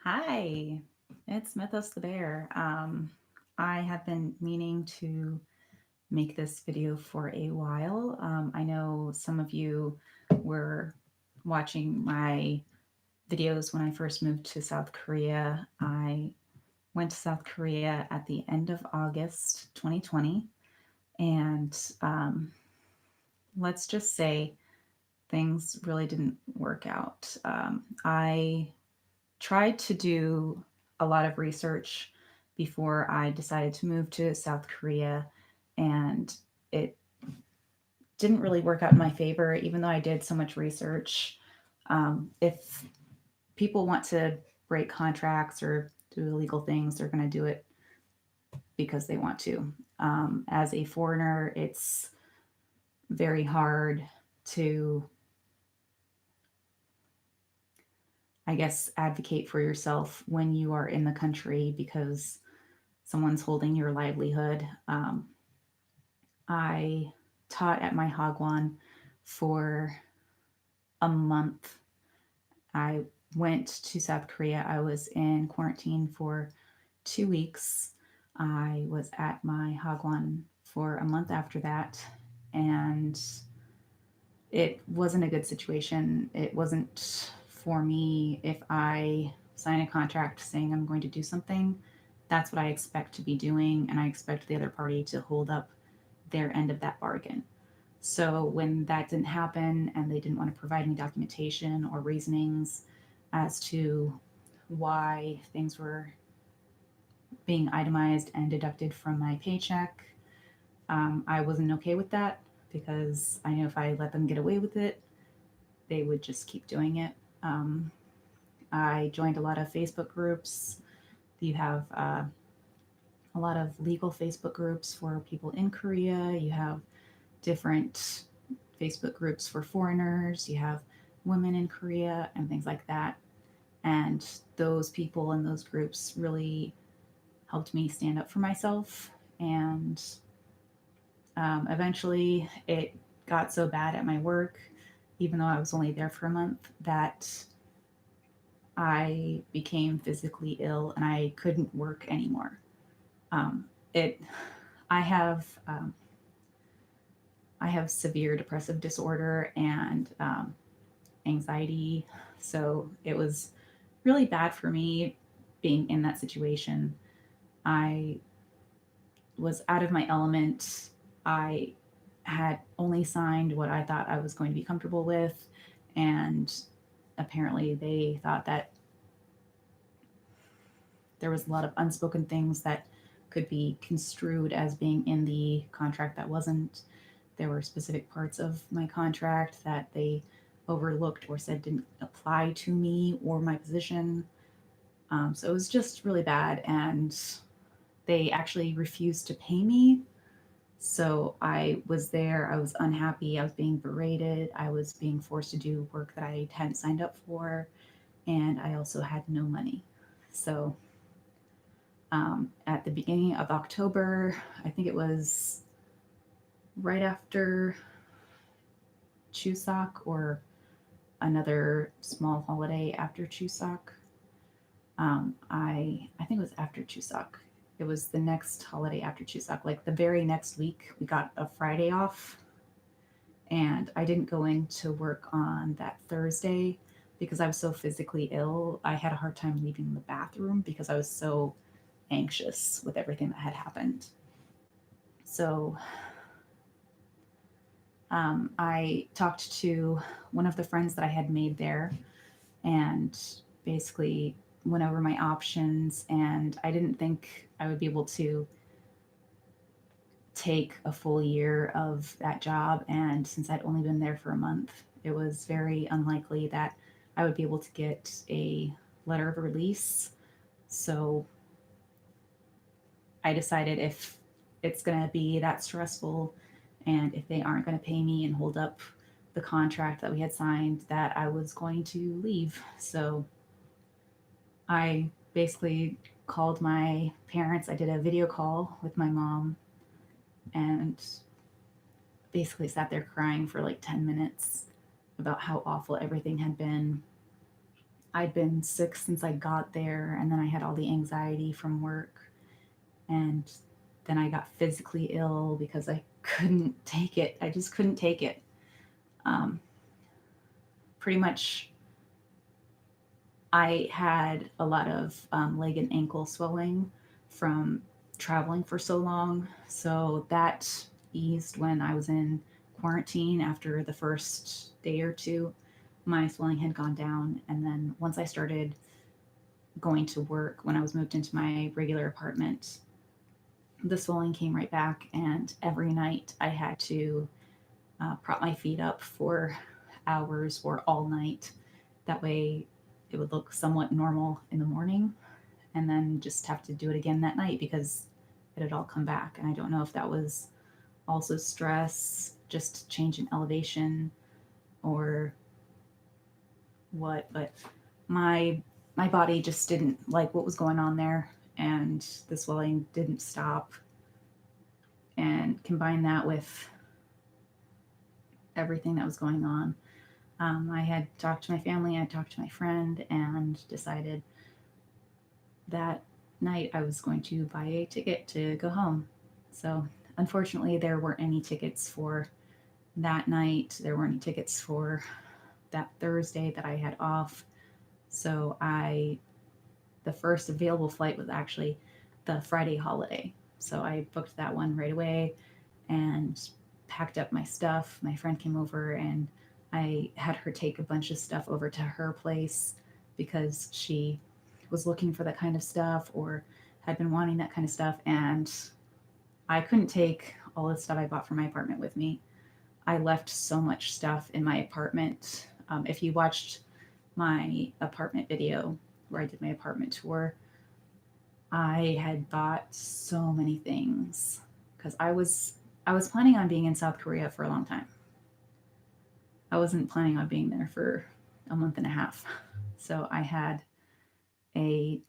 Hi, it's Mythos the Bear. I have been meaning to make this video for a while. I know some of you were watching my videos when I first moved to South Korea. I went to South Korea at the end of August 2020, and let's just say things really didn't work out. I tried to do a lot of research before I decided to move to South Korea, and it didn't really work out in my favor, even though I did so much research. If people want to break contracts or do illegal things, they're going to do it because they want to. As a foreigner, it's very hard to, I guess, advocate for yourself when you are in the country because someone's holding your livelihood. I taught at my Hagwon for a month. I went to South Korea. I was in quarantine for 2 weeks. I was at my Hagwon for a month after that, and it wasn't a good situation. It wasn't for me. If I sign a contract saying I'm going to do something, that's what I expect to be doing, and I expect the other party to hold up their end of that bargain. So when that didn't happen and they didn't want to provide me documentation or reasonings as to why things were being itemized and deducted from my paycheck, I wasn't okay with that because I know if I let them get away with it, they would just keep doing it. Um, I joined a lot of Facebook groups. You have a lot of legal Facebook groups for people in Korea. You have different Facebook groups for foreigners. You have women in Korea and things like that. And those people in those groups really helped me stand up for myself. And eventually it got so bad at my work, even though I was only there for a month, that I became physically ill and I couldn't work anymore. Um, it, I have, um, I have severe depressive disorder and anxiety, so it was really bad for me being in that situation. I was out of my element. I had only signed what I thought I was going to be comfortable with, and apparently they thought that there was a lot of unspoken things that could be construed as being in the contract that wasn't. There were specific parts of my contract that they overlooked or said didn't apply to me or my position. So it was just really bad, and they actually refused to pay me. So I was there, I was unhappy, I was being berated, I was being forced to do work that I hadn't signed up for, and I also had no money. So at the beginning of October, I think it was right after Chuseok or another small holiday after Chuseok. I think it was after Chuseok. It was the next holiday after Chuseok, like the very next week. We got a Friday off, and I didn't go into work on that Thursday because I was so physically ill. I had a hard time leaving the bathroom because I was so anxious with everything that had happened. So I talked to one of the friends that I had made there and basically went over my options. And I didn't think I would be able to take a full year of that job. And since I'd only been there for a month, it was very unlikely that I would be able to get a letter of release. So I decided if it's going to be that stressful and if they aren't going to pay me and hold up the contract that we had signed, that I was going to leave. So I basically called my parents. I did a video call with my mom and basically sat there crying for like 10 minutes about how awful everything had been. I'd been sick since I got there, and then I had all the anxiety from work, and then I got physically ill because I couldn't take it. I just couldn't take it. Um, Pretty much, I had a lot of leg and ankle swelling from traveling for so long. So that eased when I was in quarantine after the first day or two. My swelling had gone down. And then once I started going to work, when I was moved into my regular apartment, the swelling came right back. And every night I had to prop my feet up for hours or all night. That way it would look somewhat normal in the morning, and then just have to do it again that night because it had all come back. And I don't know if that was also stress, just change in elevation, or what, but my my body just didn't like what was going on there, and the swelling didn't stop. And combine that with everything that was going on, I had talked to my family, I talked to my friend, and decided that night I was going to buy a ticket to go home. So, unfortunately, there weren't any tickets for that night. There weren't any tickets for that Thursday that I had off. So, the first available flight was actually the Friday holiday. So, I booked that one right away and packed up my stuff. My friend came over and I had her take a bunch of stuff over to her place because she was looking for that kind of stuff or had been wanting that kind of stuff. And I couldn't take all the stuff I bought for my apartment with me. I left so much stuff in my apartment. If you watched my apartment video where I did my apartment tour, I had bought so many things because I was planning on being in South Korea for a long time. I wasn't planning on being there for a month and a half. So I had a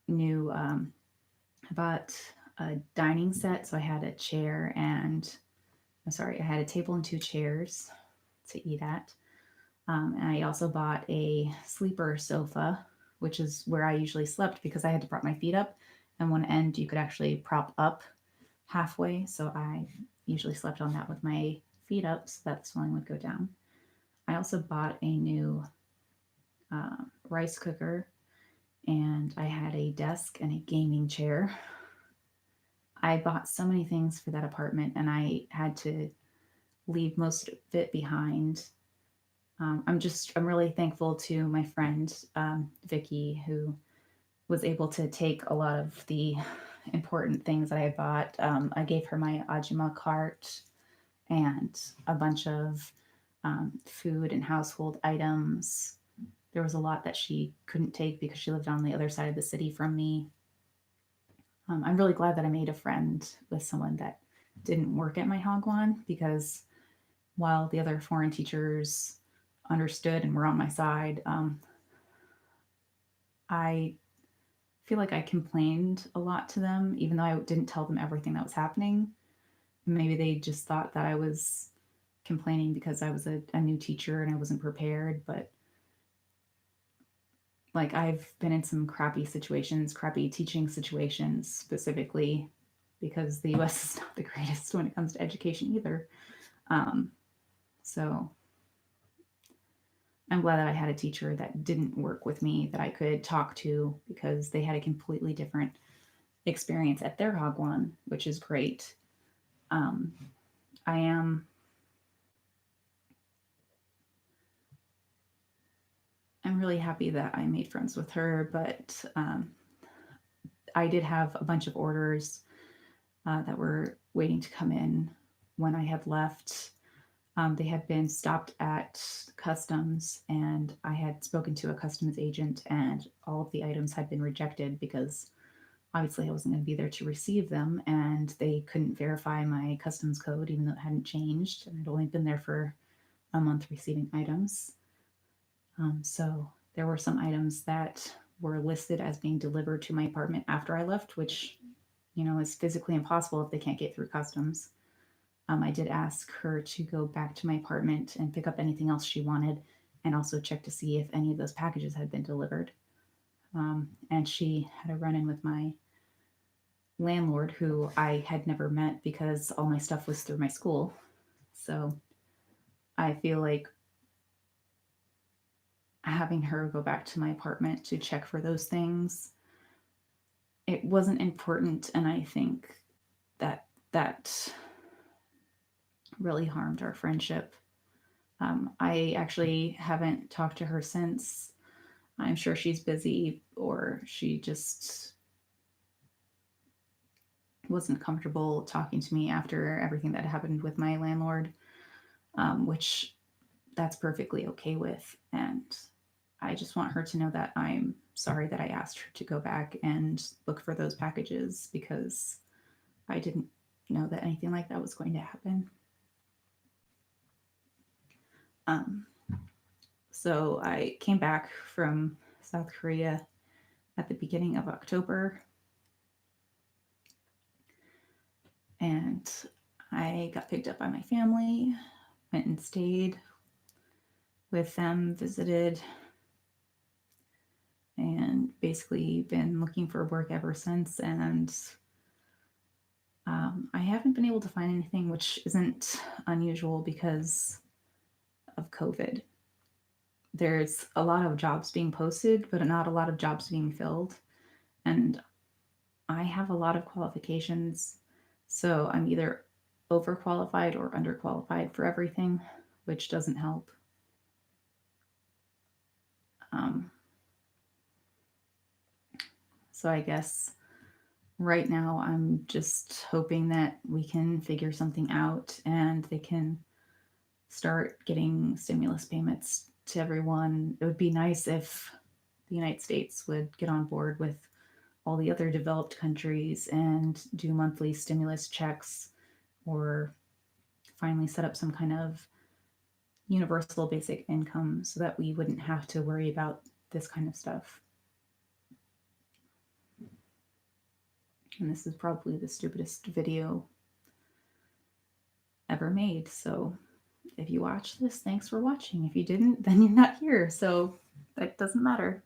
new I bought a dining set. So I had a chair and I'm sorry, I had a table and two chairs to eat at. And I also bought a sleeper sofa, which is where I usually slept because I had to prop my feet up. And one end you could actually prop up halfway. So I usually slept on that with my feet up so that the swelling would go down. I also bought a new rice cooker and I had a desk and a gaming chair. I bought so many things for that apartment and I had to leave most of it behind. I'm really thankful to my friend Vicky, who was able to take a lot of the important things that I bought. I gave her my Ajima cart and a bunch of food and household items. There was a lot that she couldn't take because she lived on the other side of the city from me. I'm really glad that I made a friend with someone that didn't work at my Hagwon because while the other foreign teachers understood and were on my side, I feel like I complained a lot to them, even though I didn't tell them everything that was happening. Maybe they just thought that I was complaining because I was a new teacher and I wasn't prepared. But like, I've been in some crappy situations, crappy teaching situations specifically because the US is not the greatest when it comes to education either. Um, so I'm glad that I had a teacher that didn't work with me that I could talk to because they had a completely different experience at their Hagwon, which is great. Um, I am I'm really happy that I made friends with her, but um, I did have a bunch of orders that were waiting to come in when I had left. They had been stopped at customs, and I had spoken to a customs agent, and all of the items had been rejected because obviously I wasn't going to be there to receive them, and they couldn't verify my customs code even though it hadn't changed, and I'd only been there for a month receiving items. So there were some items that were listed as being delivered to my apartment after I left, which is physically impossible if they can't get through customs. I did ask her to go back to my apartment and pick up anything else she wanted, and also check to see if any of those packages had been delivered. And she had a run in with my landlord, who I had never met because all my stuff was through my school. So I feel like having her go back to my apartment to check for those things, it wasn't important. And I think that really harmed our friendship. I actually haven't talked to her since. I'm sure she's busy, or she just wasn't comfortable talking to me after everything that happened with my landlord, which that's perfectly okay with. And I just want her to know that I'm sorry that I asked her to go back and look for those packages, because I didn't know that anything like that was going to happen. Um, so I came back from South Korea at the beginning of October, and I got picked up by my family, went and stayed with them, visited, and basically been looking for work ever since. And I haven't been able to find anything, which isn't unusual because of COVID. There's a lot of jobs being posted, but not a lot of jobs being filled. And I have a lot of qualifications, so I'm either overqualified or underqualified for everything, which doesn't help. Um, so I guess right now I'm just hoping that we can figure something out and they can start getting stimulus payments to everyone. It would be nice if the United States would get on board with all the other developed countries and do monthly stimulus checks, or finally set up some kind of universal basic income so that we wouldn't have to worry about this kind of stuff. And this is probably the stupidest video ever made. So if you watched this, thanks for watching. If you didn't, then you're not here. So that doesn't matter.